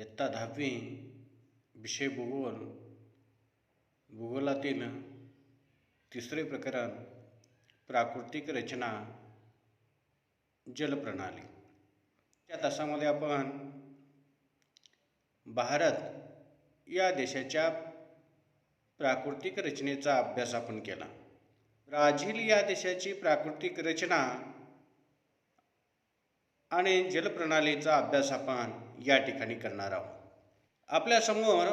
इयत्ता 10वी विषय भूगोल, भूगोलातील तिसरे प्रकरण प्राकृतिक रचना जलप्रणाली. या तासामध्ये आपण भारत या देशाच्या प्राकृतिक रचनेचा अभ्यास आपण केला. ब्राझील या देशाची प्राकृतिक रचना आणि जलप्रणालीचा अभ्यास आपण या ठिकाणी करणार आहोत. आपल्यासमोर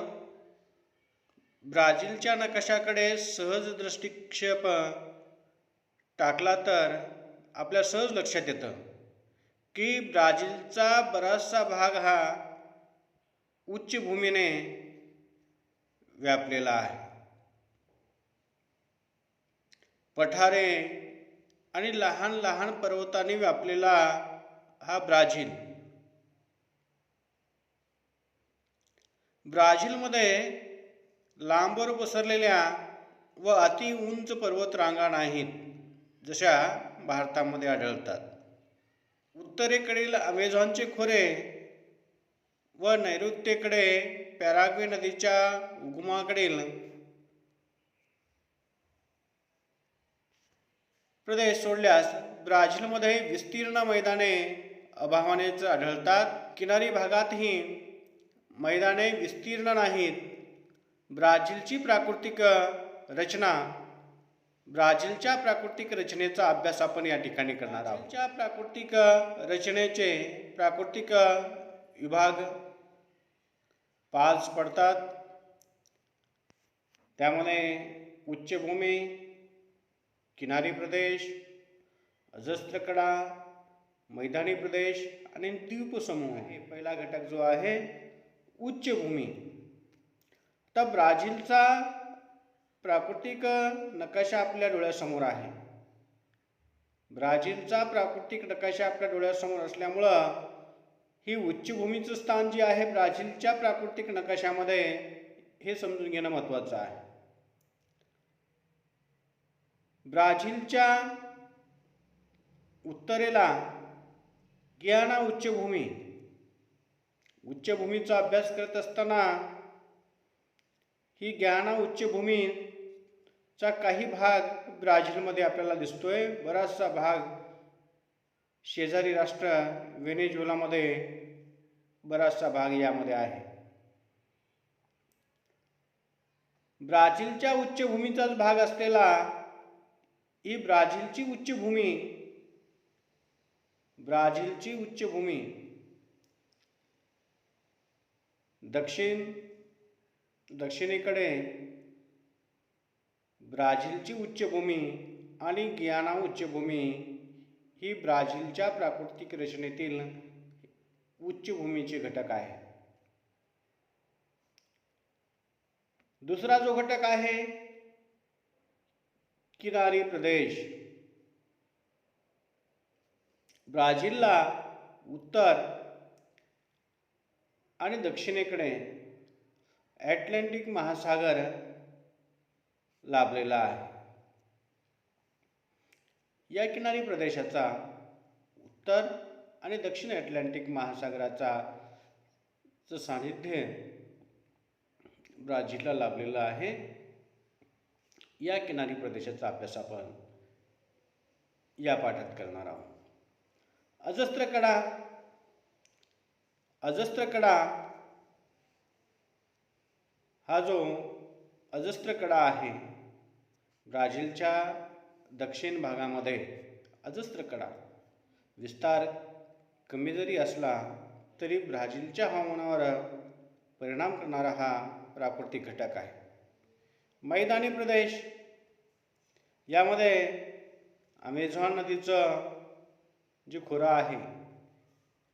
ब्राझीलच्या नकाशाकडे सहज दृष्टिक्षेप टाकला तर आपल्या सहज लक्षात येतं की ब्राझीलचा बराचसा भाग हा उच्चभूमीने व्यापलेला आहे. पठारे आणि लहान लहान पर्वतांनी व्यापलेला हा ब्राझील. ब्राझीलमध्ये लांबवर पसरलेल्या व अति उंच पर्वतरांगा नाहीत, जशा भारतामध्ये आढळतात. उत्तरेकडील अमेझॉनचे खोरे व नैऋत्येकडे पॅराग्वे नदीच्या उगमाकडील प्रदेश सोडल्यास ब्राझीलमध्ये विस्तीर्ण मैदाने अभावानेच आढळतात. किनारी भागातही मैदाने विस्तीर्ण नाहीत. ब्राझीलच्या प्राकृतिक रचनेचा अभ्यास आपण या ठिकाणी करणार आहोत. ब्राझीलच्या प्राकृतिक रचनेचे प्राकृतिक विभाग 5 पडतात. त्यामध्ये उच्चभूमी, किनारी प्रदेश, अजस्त्र कडा, मैदानी प्रदेश आणि द्वीपसमूह. हे पहिला घटक जो आहे उच्चभूमी. तर ब्राझीलचा प्राकृतिक नकाशा आपल्या डोळ्यासमोर आहे. ब्राझीलचा प्राकृतिक नकाशा आपल्या डोळ्यासमोर असल्यामुळं ही उच्चभूमीचं स्थान जे आहे ब्राझीलच्या प्राकृतिक नकाशामध्ये हे समजून घेणं महत्त्वाचं आहे. ब्राझीलच्या उत्तरेला गियाना उच्चभूमीचा अभ्यास करत असताना ही गियाना उच्चभूमीचा काही भाग ब्राझीलमध्ये आपल्याला दिसतोय. बराचसा भाग शेजारी राष्ट्र व्हेनेझुएलामध्ये बराचसा भाग यामध्ये आहे. ब्राझीलच्या उच्चभूमीचाच भाग असलेला ही ब्राझीलची उच्चभूमी दक्षिणेकडे ब्राझीलची उच्चभूमी आणि गियाना उच्चभूमी ही ब्राझीलच्या प्राकृतिक रचनेतील उच्चभूमीचे घटक आहे. दुसरा जो घटक आहे किनारी प्रदेश. ब्राझीलला उत्तर आणि दक्षिणेकडे अटलांटिक महासागर लाभलेला आहे. या किनारी प्रदेशाचा उत्तर आणि दक्षिण अटलांटिक महासागराचा सानिध्य ब्राझीलला लाभलेला आहे. या किनारी प्रदेशाचा अभ्यास आपण या पाठात करणार आहोत. अजस्त्र कडा हा जो अजस्त्र कडा आहे ब्राझीलच्या दक्षिण भागामध्ये अजस्त्र कडा विस्तार कमी जरी असला तरी ब्राझीलच्या हवामानावर परिणाम करणारा हा प्राकृतिक घटक आहे. मैदानी प्रदेश यामध्ये अमेझॉन नदीचं जे खोरा आहे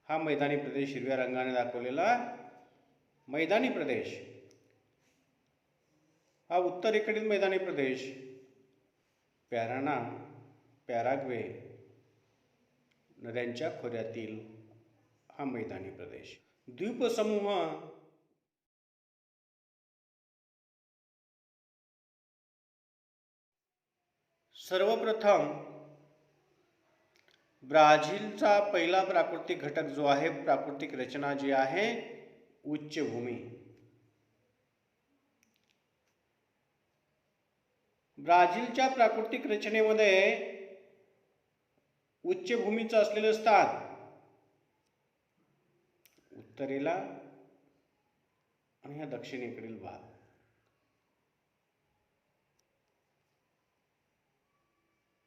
हा मैदानी प्रदेश हिरव्या रंगाने दाखवलेला मैदानी प्रदेश. हा उत्तरेकडील मैदानी प्रदेश पॅराना, पॅराग्वे नद्यांच्या खोऱ्यातील हा मैदानी प्रदेश. द्वीपसमूह सर्वप्रथम ब्राझीलचा पहिला प्राकृतिक घटक जो आहे, प्राकृतिक रचना जी आहे उच्चभूमी. ब्राझीलच्या प्राकृतिक रचनेमध्ये उच्चभूमीचं असलेलं स्थान उत्तरेला आणि हा दक्षिणेकडील भाग.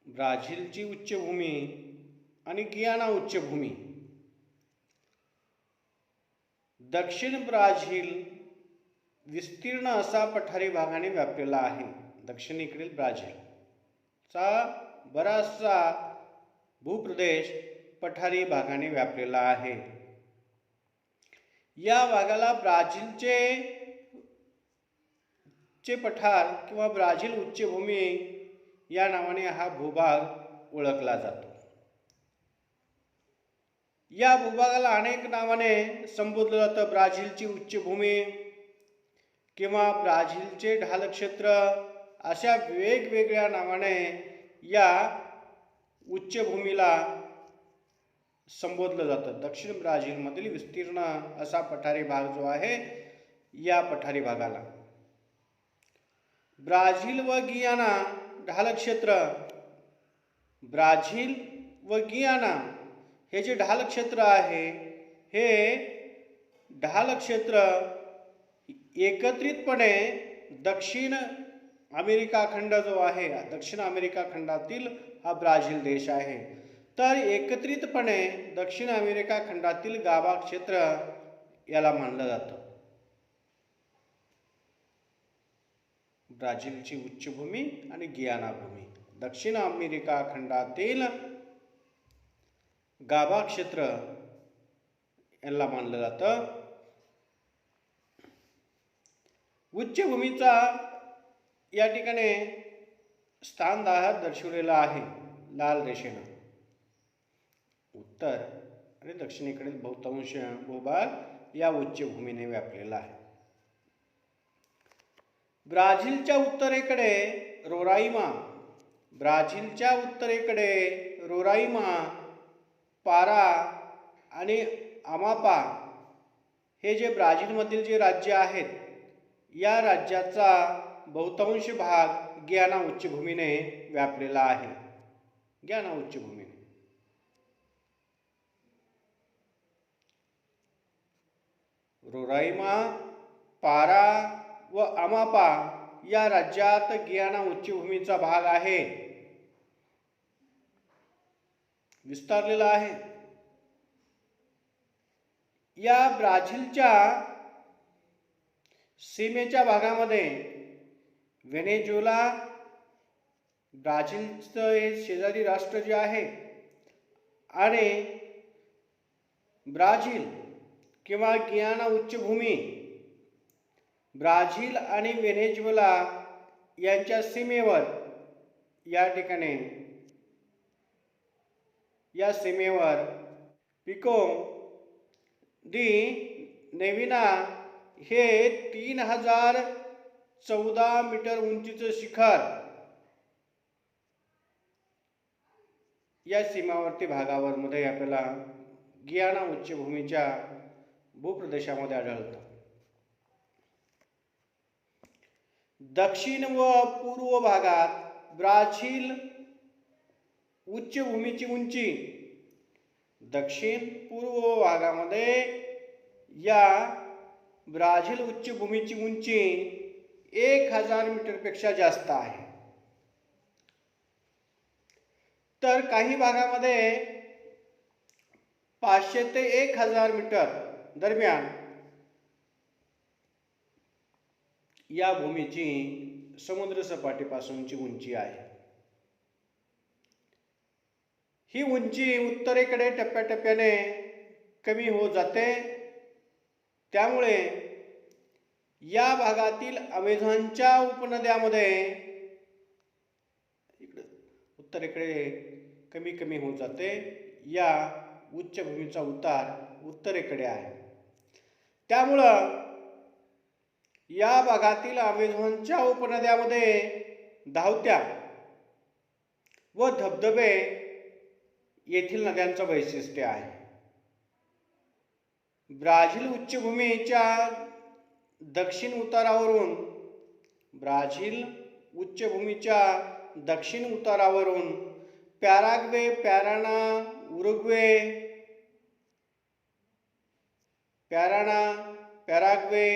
ब्राझीलची उच्चभूमी आणि गियाना उच्चभूमी. दक्षिण ब्राझील विस्तीर्ण असा पठारी भागाने व्यापलेला आहे. दक्षिणेकडील ब्राझीलचा बराचसा भूप्रदेश पठारी भागाने व्यापलेला आहे. या भागाला ब्राझीलचे पठार किंवा ब्राझील उच्चभूमी या नावाने हा भूभाग ओळखला जातो. या भूभागाला अनेक नावाने संबोधलं जातं. ब्राझीलची उच्चभूमी किंवा ब्राझीलचे ढाल क्षेत्र अशा वेगवेगळ्या नावाने या उच्चभूमीला संबोधलं जातं. दक्षिण ब्राझीलमधील विस्तीर्ण असा पठारी भाग जो आहे या पठारी भागाला ब्राझील व गियाना ढाल क्षेत्र. ब्राझील व गियाना हे जे ढाल क्षेत्र आहे हे ढाल क्षेत्र एकत्रितपणे दक्षिण अमेरिका खंड जो आहे, दक्षिण अमेरिका खंडातील हा ब्राझील देश आहे. तर एकत्रितपणे दक्षिण अमेरिका खंडातील गाभा क्षेत्र याला मानलं जातं. ब्राझीलची उच्चभूमी आणि गियाना भूमी दक्षिण अमेरिका खंडातील गाभा क्षेत्र याला मानलं जातं. उच्चभूमीचा या ठिकाणी स्थानदाह दर्शवलेला आहे लाल रेषेनं. उत्तर आणि दक्षिणेकडील बहुतांश भूभाग या उच्चभूमीने व्यापलेला आहे. ब्राझीलच्या उत्तरेकडे रोराईमा. ब्राझीलच्या उत्तरेकडे रोराईमा, पारा आणि अमापा हे जे ब्राझीलमधील जे राज्य आहेत या राज्याचा बहुतांश भाग गियाना उच्चभूमीने व्यापलेला आहे. गियाना उच्चभूमीने रोराईमा, पारा व अमापा या राज्यात गियाना उच्चभूमीचा भाग आहे, विस्तारलेला आहे. या ब्राझीलच्या सीमेच्या भागामध्ये व्हेनेझुएला, ब्राझीलचं हे शेजारी राष्ट्र जे आहे, आणि ब्राझील किंवा गियाना उच्चभूमी ब्राझील आणि व्हेनेझुएला यांच्या सीमेवर या ठिकाणी या सीमेवर पिको दी नेविना हे 3014 मीटर उंचीचं शिखर या सीमावर्ती भागावर मध्ये आपल्याला गियाना उच्चभूमीच्या भूप्रदेशामध्ये आढळतं. दक्षिण व पूर्व भागात ब्राझील उच्चभूमीची उंची दक्षिण पूर्व भागामध्ये या ब्राझील उच्चभूमीची उंची 1000 मीटरपेक्षा जास्त आहे. तर काही भागामध्ये 500 ते 1000 मीटर दरम्यान या भूमीची समुद्र सपाटीपासूनची उंची आहे. ही उंची उत्तरेकडे टप्प्याटप्प्याने कमी होत जाते. त्यामुळे या भागातील अमेझॉनच्या उपनद्यामध्ये उत्तरेकडे कमी कमी होत जाते. या उच्चभूमीचा उतार उत्तरेकडे आहे. त्यामुळं या भागातील अमेझॉनच्या उपनद्यामध्ये धावत्या व धबधबे येथील नद्यांचं वैशिष्ट्य आहे. ब्राझील उच्चभूमीच्या दक्षिण उतारावरून ब्राझील उच्चभूमीच्या दक्षिण उतारावरून पॅराग्वे, पॅराना, उरुग्वे, पॅराग्वे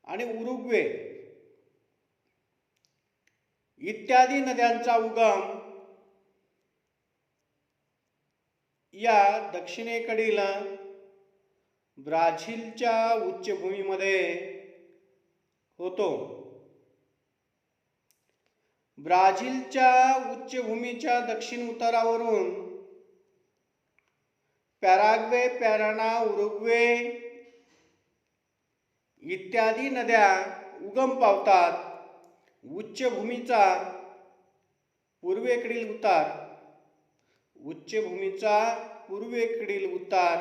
आणि उरुग्वे इत्यादी नद्यांचा उगम या दक्षिणेकडील ब्राझीलच्या उच्चभूमीमध्ये होतो. ब्राझीलच्या उच्चभूमीच्या दक्षिण उतारावरून पॅराग्वे, पॅराना, उरुग्वे इत्यादी नद्या उगम पावतात. उच्चभूमीचा पूर्वेकडील उतार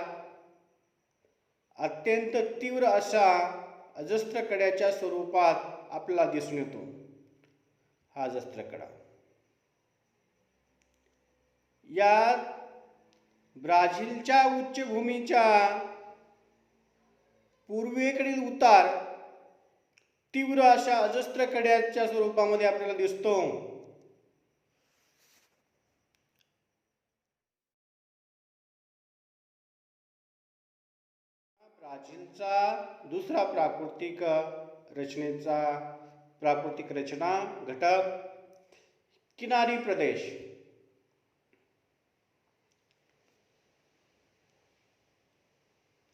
अत्यंत तीव्र अशा अजस्त्र कड्याच्या स्वरूपात आपल्याला दिसून येतो. हा अजस्त्र कडा या ब्राझीलच्या उच्चभूमीच्या पूर्वेकडील उतार तीव्र अशा अजस्त्र कड्याच्या स्वरूपामध्ये आपल्याला दिसतो. ब्राझीलचा दुसरा प्राकृतिक रचना घटक किनारी प्रदेश.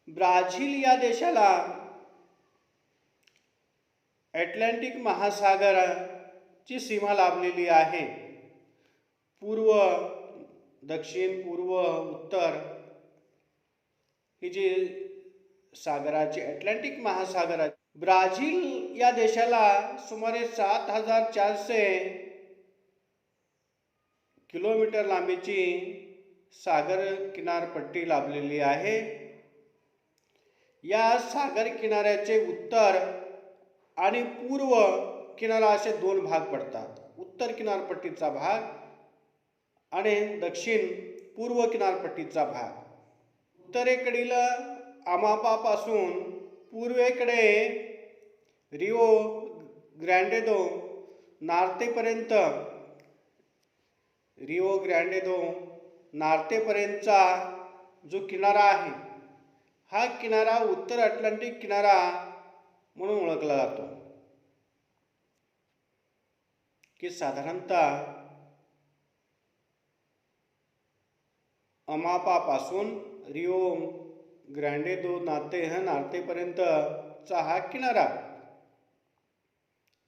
ब्राझील या देशाला अटलांटिक महासागराची सीमा लाभलेली आहे. पूर्व, दक्षिण, पूर्व, उत्तर ही जी सागराची अटलांटिक महासागर. ब्राझील या देशाला सुमारे 7400 किलोमीटर लांबीची सागर किनारपट्टी लाभलेली आहे. या सागर किनाऱ्याचे उत्तर आणि पूर्व किनारा असे दोन भाग पडतात. उत्तर किनारपट्टीचा भाग आणि दक्षिण पूर्व किनारपट्टीचा भाग. उत्तरेकडील अमापापासून पूर्वेकडे रिओ ग्रँडे दो नार्तेपर्यंतचा जो किनारा आहे, हा किनारा उत्तर अटलांटिक किनारा म्हणून ओळखला जातो. की साधारणतः अमापापासून रिओ ग्रँडे दो नार्तेपर्यंतचा हा किनारा,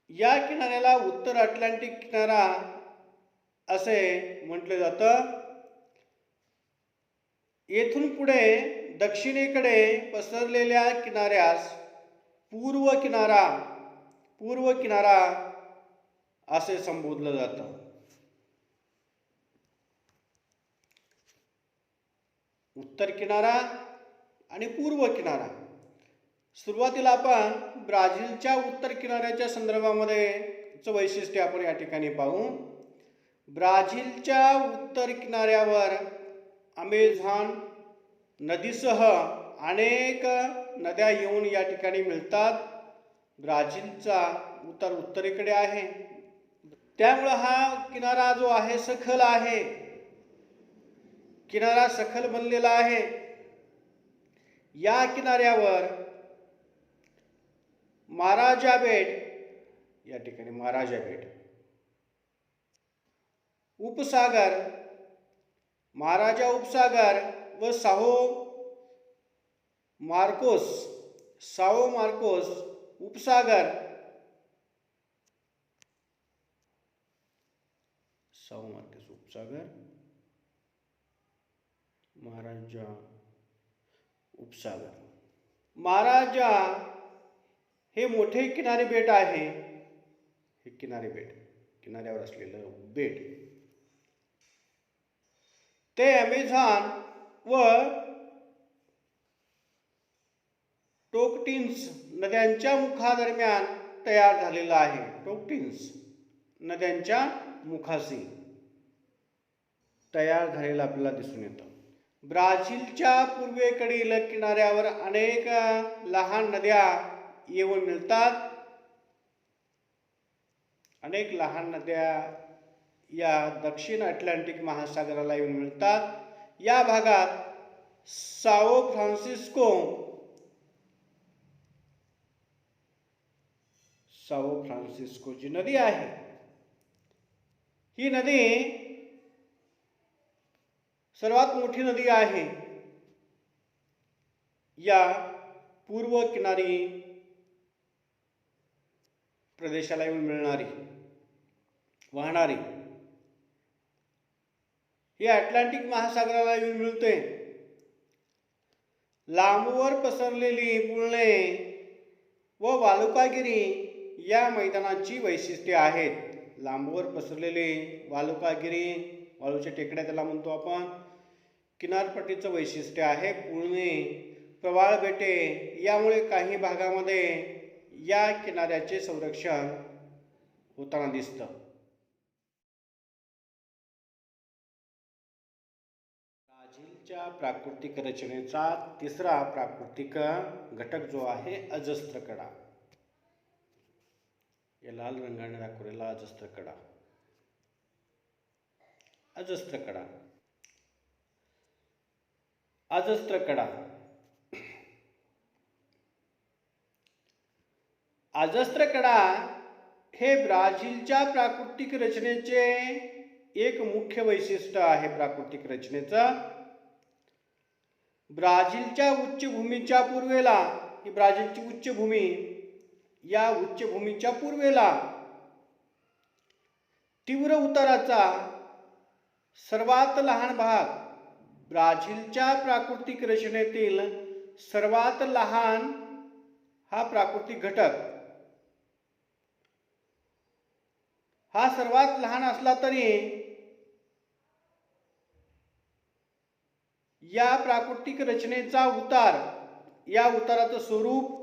या किनाऱ्याला उत्तर अटलांटिक किनारा असे म्हटले जातं. येथून पुढे दक्षिणेकडे पसरलेल्या किनाऱ्यास पूर्व किनारा असे संबोधलं जातं. उत्तर किनारा आणि पूर्व किनारा. सुरुवातीला आपण ब्राझीलच्या उत्तर किनाऱ्याच्या संदर्भामध्ये वैशिष्ट्य आपण या ठिकाणी पाहू. ब्राझीलच्या उत्तर किनाऱ्यावर अमेझॉन नदीसह अनेक नद्या येऊन या ठिकाणी मिळतात. ब्राझीलचा उतार उत्तरेकडे आहे, त्यामुळे हा किनारा जो आहे सखल आहे, किनारा सखल बनलेला आहे. या किनाऱ्यावर महाराजा बेट, या ठिकाणी महाराजा बेट, महाराजा उपसागर व साओ मार्कोस उपसागर, महाराजा उपसागर. महाराजा हे मोठे किनारे बेट आहे. हे किनाऱ्यावर असलेलं बेट ते अमेझॉन व टोकटिन्स नद्यांच्या मुखादरम्यान तयार झालेला आहे. टोकटिन्स नद्यांच्या मुखाशी तयार झालेला आपल्याला दिसून येतं. ब्राझीलच्या पूर्वेकडील किनाऱ्यावर अनेक लहान नद्या येऊन मिळतात. अनेक लहान नद्या या दक्षिण अटलांटिक महासागराला येऊन मिळतात. या भागात साओ फ्रान्सिस्को जी नदी आहे, ही नदी सर्वात मोठी नदी आहे. या पूर्व किनारी प्रदेशाला येऊन मिळणारी वाहणारी ही अटलांटिक महासागराला येऊन मिळते. लांबवर पसरलेली पुळणे व वालुकागिरी या मैदानाची वैशिष्ट्ये आहेत. लांबवर पसरलेली वालुकागिरी, वाळूच्या टेकड्या त्याला म्हणतो आपण, किनारपट्टीचं वैशिष्ट्य आहे. पुळणे, प्रवाळ बेटे यामुळे काही भागामध्ये या किनाऱ्याचे संरक्षण होताना दिसतं. ब्राझीलच्या प्राकृतिक रचनेचा तिसरा प्राकृतिक घटक जो आहे अजस्त्र कडा. या लाल रंगाने दाखवलेला अजस्त्र कडा. अजस्त्र कडा अजस्त्र कडा अजस्त्र कडा हे ब्राझीलच्या प्राकृतिक रचनेचे एक मुख्य वैशिष्ट्य आहे. प्राकृतिक रचनेचं ब्राझीलच्या उच्चभूमीच्या पूर्वेला, ही ब्राझीलची उच्चभूमी, या उच्चभूमीच्या पूर्वेला तीव्र उताराचा सर्वात लहान भाग, ब्राझीलच्या प्राकृतिक रचनेतील सर्वात लहान हा प्राकृतिक घटक, हा सर्वात लहान असला तरी या प्राकृतिक रचनेचा उतार, या उताराचं स्वरूप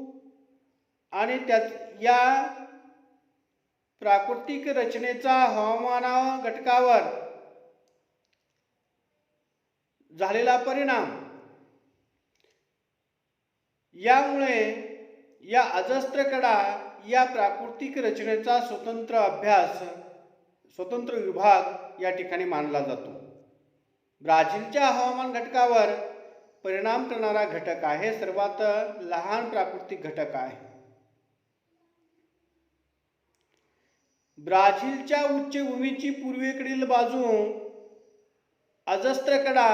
आणि या प्राकृतिक रचनेचा हवामान घटकावर झालेला परिणाम यामुळे या अजस्त्र कडा या प्राकृतिक रचनेचा स्वतंत्र अभ्यास, स्वतंत्र विभाग या ठिकाणी मानला जातो. ब्राझीलच्या हवामान घटकावर परिणाम करणारा घटक आहे, सर्वात लहान प्राकृतिक घटक आहे. ब्राझीलच्या उच्चभूमीची पूर्वेकडील बाजू अजस्त्र कडा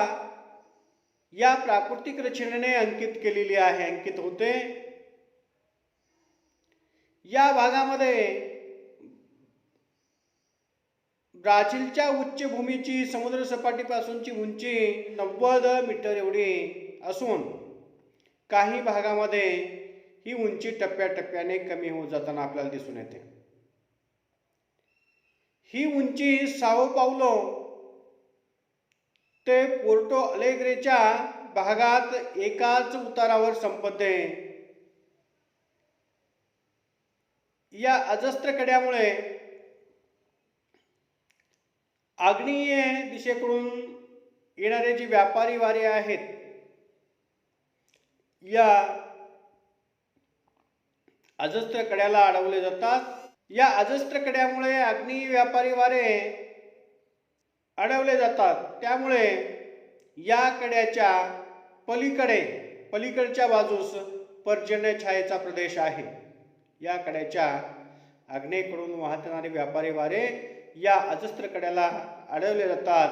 या प्राकृतिक रचनेने अंकित केलेली आहे, अंकित होते. या भागामध्ये ब्राझीलच्या उच्चभूमीची समुद्र सपाटीपासूनची उंची 90 मीटर एवढी असून काही भागामध्ये ही उंची टप्प्याटप्प्याने कमी होत जाताना आपल्याला दिसून येते. ही उंची साओ पाउलो ते पोर्टो अलेग्रेच्या भागात एकाच उतारावर संपते. या अजस्त्र कड्यामुळे आग्नेय दिशेकडून येणारे जी व्यापारी वारे आहेत, या अजस्त्र कड्याला अडवले जातात. या अजस्त्र कड्यामुळे आग्नेय व्यापारी वारे अडवले जातात. त्यामुळे या कड्याच्या पलीकडच्या बाजूस पर्जन्य छायेचा प्रदेश आहे. या कड्याच्या आग्नेयेकडून वाहत येणारे व्यापारी वारे या अजस्त्र कड्याला अडवले जातात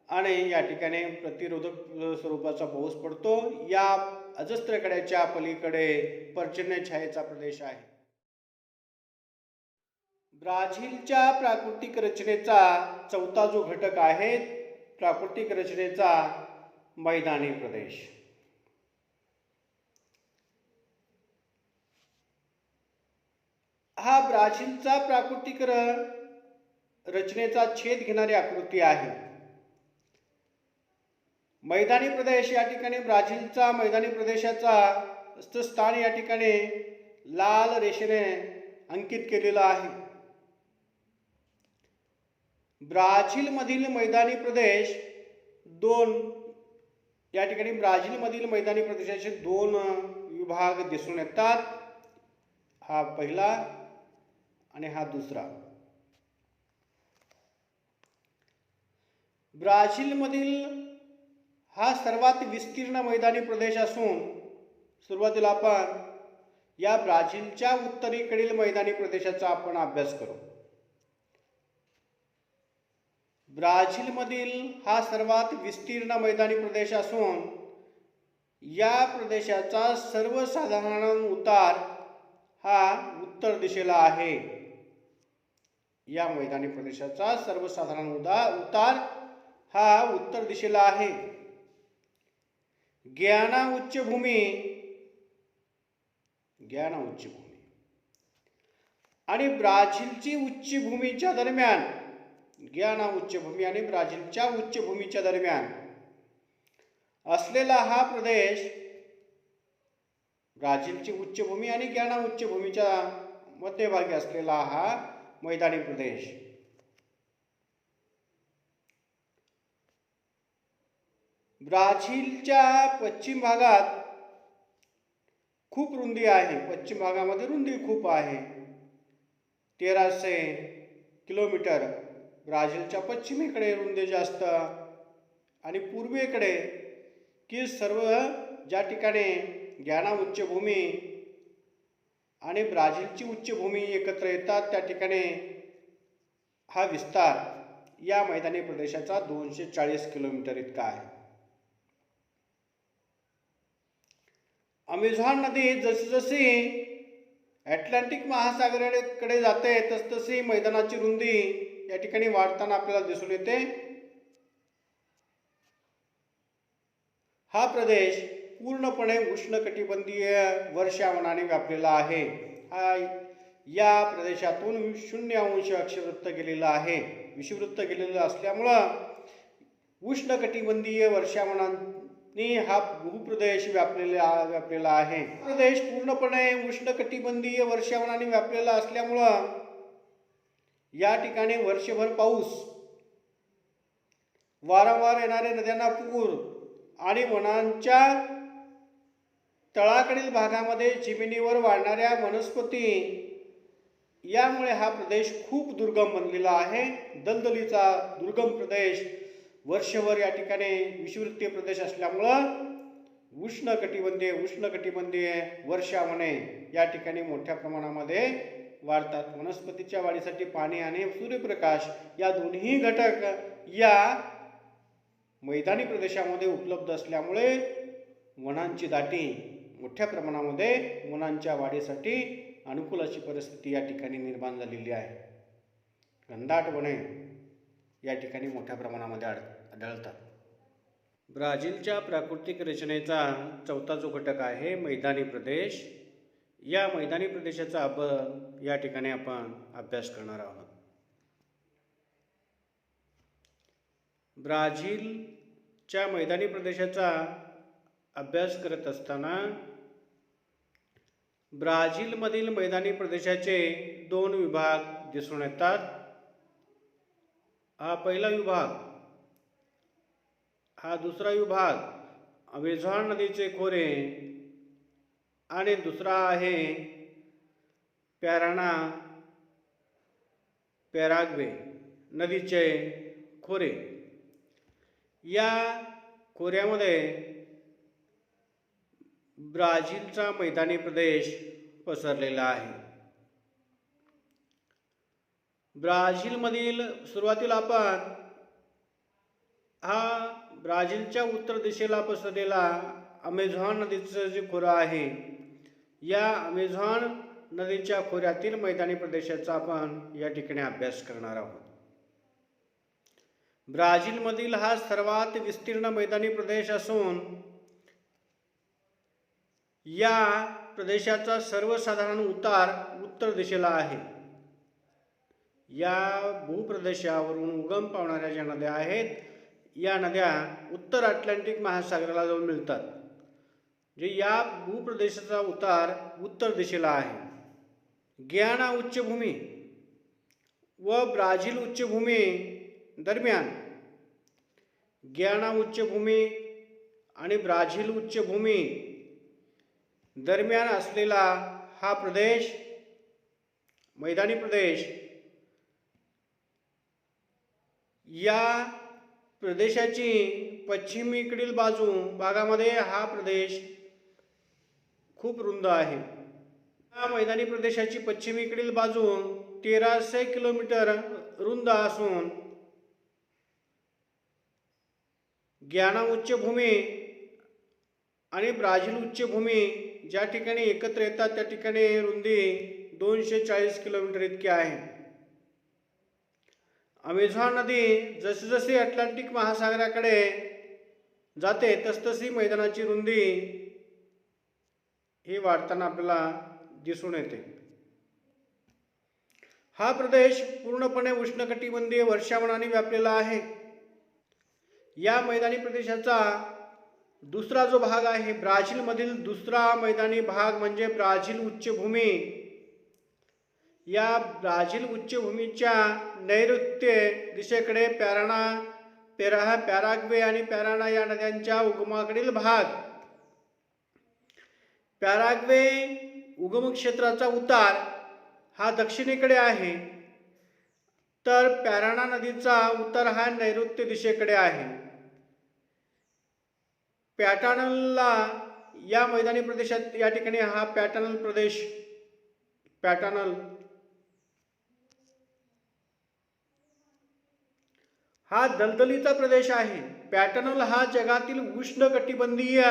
आणि या ठिकाणी प्रतिरोधक स्वरूपाचा पाऊस पडतो. या अजस्त्र कड्याच्या पलीकडे पर्जन्य छायेचा प्रदेश आहे. ब्राझीलच्या प्राकृतिक रचनेचा चौथा जो घटक आहे, प्राकृतिक रचनेचा मैदानी प्रदेश. हा ब्राझीलचा प्राकृतिक रचनेचा छेद घेणारी आकृती आहे. मैदानी प्रदेश या ठिकाणी ब्राझीलचा मैदानी प्रदेशाचा स्थान या ठिकाणी लाल रेषेने अंकित केलेला आहे. ब्राझील मधील मैदानी प्रदेश दोन या ठिकाणी ब्राझीलमधील मैदानी प्रदेशाचे दोन विभाग दिसून येतात. हा पहिला आणि हा दुसरा. ब्राझीलमधील हा सर्वात विस्तीर्ण मैदानी प्रदेश असून सुरुवातीला आपण या ब्राझीलच्या उत्तरेकडील मैदानी प्रदेशाचा आपण अभ्यास करू. ब्राझीलमधील हा सर्वात विस्तीर्ण मैदानी प्रदेश असून या प्रदेशाचा सर्वसाधारण उतार हा उत्तर दिशेला आहे. या मैदानी प्रदेशाचा सर्वसाधारण उतार हा उत्तर दिशेला आहे. ग्याना उच्चभूमी आणि ब्राझीलची उच्चभूमीच्या दरम्यान, ग्याना उच्चभूमी आणि ब्राझीलच्या उच्चभूमीच्या दरम्यान असलेला हा प्रदेश, ब्राझीलची उच्चभूमी आणि ग्याना उच्चभूमीच्या मध्यभागी असलेला हा मैदानी प्रदेश ब्राझीलच्या पश्चिम भागात खूप रुंदी आहे. पश्चिम भागामध्ये रुंदी खूप आहे. 1300 किलोमीटर ब्राझीलच्या पश्चिमेकडे रुंदी जास्त आणि पूर्वेकडे की सर्व ज्या ठिकाणी ग्याना उच्चभूमी आणि ब्राझीलची उच्चभूमी एकत्र येतात त्या ठिकाणी हा विस्तार या मैदानी प्रदेशाचा 240 किलोमीटर इतका आहे. अमेझॉन नदी जसजशी अटलांटिक महासागराकडे जाते तसतशी मैदानाची रुंदी या ठिकाणी वाढताना आपल्याला दिसून येते. हा प्रदेश पूर्णपणे उष्णकटिबंधीय वर्षावनाने व्यापलेला आहे. हा या प्रदेशातून 0° अक्षवृत्त गेलेला आहे. विषुववृत्त गेलेला असल्यामुळं उष्णकटिबंधीय वर्षावनांनी हा भूप्रदेश व्यापलेला आहे. प्रदेश पूर्णपणे उष्णकटिबंधीय वर्षावनाने व्यापलेला असल्यामुळं या ठिकाणी वर्षभर पाऊस, वारंवार येणारे नद्यांना पूर आणि वनांच्या तळाकडील भागामध्ये जमिनीवर वाढणाऱ्या वनस्पती यामुळे हा प्रदेश खूप दुर्गम बनलेला आहे. दलदलीचा दुर्गम प्रदेश, वर्षभर या ठिकाणी विषुववृत्तीय प्रदेश असल्यामुळं उष्णकटिबंधीय वर्षावने या ठिकाणी मोठ्या प्रमाणामध्ये वाढतात. वनस्पतीच्या वाढीसाठी पाणी आणि सूर्यप्रकाश या दोन्ही घटक या मैदानी प्रदेशामध्ये उपलब्ध असल्यामुळे वनांची दाटी मोठ्या प्रमाणामध्ये वनांच्या वाढीसाठी अनुकूल अशी परिस्थिती या ठिकाणी निर्माण झालेली आहे. घनदाट वने या ठिकाणी मोठ्या प्रमाणामध्ये आढळतात. ब्राझीलच्या प्राकृतिक रचनेचा चौथा जो घटक आहे मैदानी प्रदेश, या मैदानी प्रदेशाचा या ठिकाणी आपण अभ्यास करणार आहोत. ब्राझीलच्या मैदानी प्रदेशाचा अभ्यास करत असताना ब्राझीलमधील मैदानी प्रदेशाचे दोन विभाग दिसून येतात. हा पहिला विभाग, हा दुसरा विभाग अमेझॉन नदीचे खोरे आणि दुसरा आहे पॅराग्वे नदीचे खोरे. या खोऱ्यामध्ये ब्राझीलचा मैदानी प्रदेश पसरलेला आहे. ब्राझीलमधील सुरुवातीला आपण हा ब्राझीलच्या उत्तर दिशेला पसरलेला अमेझॉन नदीचं जे खोरं आहे, या अमेझॉन नदीच्या खोऱ्यातील मैदानी प्रदेशाचा आपण या ठिकाणी अभ्यास करणार आहोत. ब्राझीलमधील हा सर्वात विस्तीर्ण मैदानी प्रदेश असून या प्रदेशाचा सर्वसाधारण उतार उत्तर दिशेला आहे. या भूप्रदेशावरून उगम पावणाऱ्या ज्या नद्या आहेत, या नद्या उत्तर अटलांटिक महासागराला जाऊन मिळतात. जे या भूप्रदेशाचा उतार उत्तर दिशेला आहे. गियाना उच्चभूमी व ब्राझील उच्चभूमी दरम्यान, गियाना उच्चभूमी आणि ब्राझील उच्चभूमी दरम्यान असलेला हा प्रदेश, मैदानी प्रदेश, या प्रदेशाची पश्चिमेकडील भागामध्ये हा प्रदेश खूप रुंद आहे. या मैदानी प्रदेशाची पश्चिमेकडील बाजू 1300 किलोमीटर रुंद असून ग्याना उच्चभूमी आणि ब्राझील उच्चभूमी ज्या ठिकाणी एकत्र येतात त्या ठिकाणी रुंदी 240 किलोमीटर इतकी आहे. अमेझॉन नदी जसजशी अटलांटिक महासागराकडे जाते तसतशी मैदानाची रुंदी ही वाढताना आपल्याला दिसून येते. हा प्रदेश पूर्णपणे उष्णकटिबंधीय वर्षावनाने व्यापलेला आहे. या मैदानी प्रदेशाचा दुसरा जो भाग आहे, ब्राझीलमधील दुसरा मैदानी भाग म्हणजे ब्राझील उच्चभूमी. या ब्राझील उच्चभूमीच्या नैऋत्य दिशेकडे पॅराग्वे आणि पॅराना या नद्यांच्या उगमाकडील भाग. पॅराग्वे उगम क्षेत्राचा उतार हा दक्षिणेकडे आहे, तर पॅराना नदीचा उतार हा नैऋत्य दिशेकडे आहे. पॅटानलला या मैदानी प्रदेशात या ठिकाणी हा पॅटानल प्रदेश, पॅटानल हा दलदलीचा प्रदेश आहे. पॅटानल हा जगातील उष्णकटिबंधीय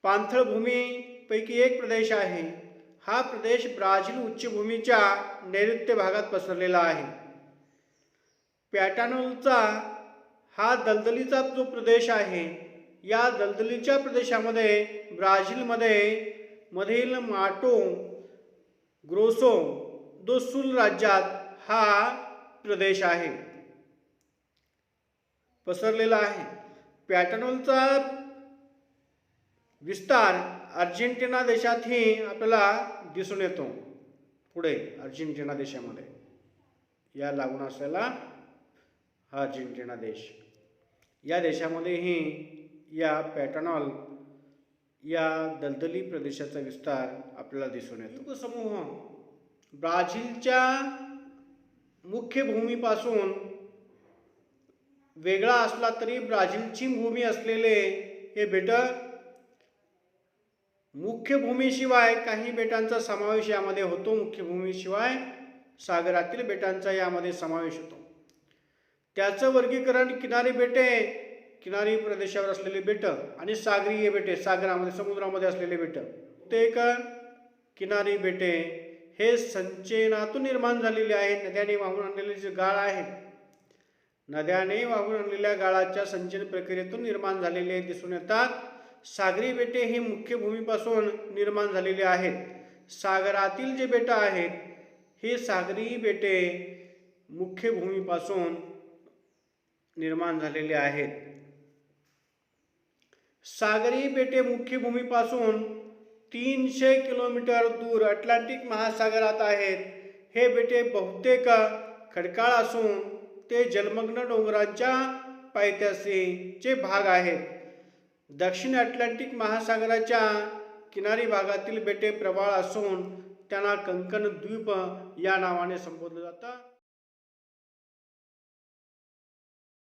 पाणथळ भूमीपैकी एक प्रदेश आहे. हा प्रदेश ब्राझील उच्चभूमीच्या नैऋत्य भागात पसरलेला आहे. पॅटानलचा हा दलदलीचा जो प्रदेश आहे, या दलदलीच्या प्रदेशामध्ये ब्राझीलमधील माटो ग्रोसो दो सुल राज्यात हा प्रदेश आहे, पसरलेला आहे. पॅटानलचा विस्तार अर्जेंटिना देशातही आपल्याला दिसून येतो. पुढे अर्जेंटिना देशामध्ये या लागून असलेला हा अर्जेंटिना देश, या देशामध्येही या पॅटानल या दलदली प्रदेशाचा विस्तार आपल्याला दिसून येतो. द्वीपसमूह ब्राझीलच्या मुख्य भूमीपासून वेगळा असला तरी ब्राझीलची भूमी असलेले हे बेट, मुख्य भूमीशिवाय काही बेटांचा समावेश यामध्ये होतो. मुख्य भूमीशिवाय सागरातील बेटांचा यामध्ये समावेश होतो. त्याचं वर्गीकरण किनारी बेटे, किनारी प्रदेशावर असलेले बेट, आणि सागरीय बेटे, सागरामध्ये समुद्रामध्ये असलेले बेट. प्रत्येक किनारी बेटे हे संचयनातून निर्माण झालेले आहेत. नद्याने वाहून आणलेले जे गाळ आहे, नद्याने वाहून आणलेल्या गाळाच्या संचयन प्रक्रियेतून निर्माण झालेले दिसून येतात. सागरी बेटे ही मुख्य भूमीपासून निर्माण झालेली आहेत. सागरातील जे बेटे आहेत हे सागरी बेटे मुख्य भूमीपासून निर्माण झालेले आहेत. सागरी बेटे मुख्य भूमीपासून 300 किलोमीटर दूर अटलांटिक महासागरात आहेत. हे बेटे बहुतेक खडकाळ असून ते जलमग्न डोंगरांच्या पायथ्याशीचे भाग आहेत. दक्षिण अटलांटिक महासागराच्या किनारी भागातील बेटे प्रबळ असून त्यांना कंकण द्वीप या नावाने संबोधलं जातं.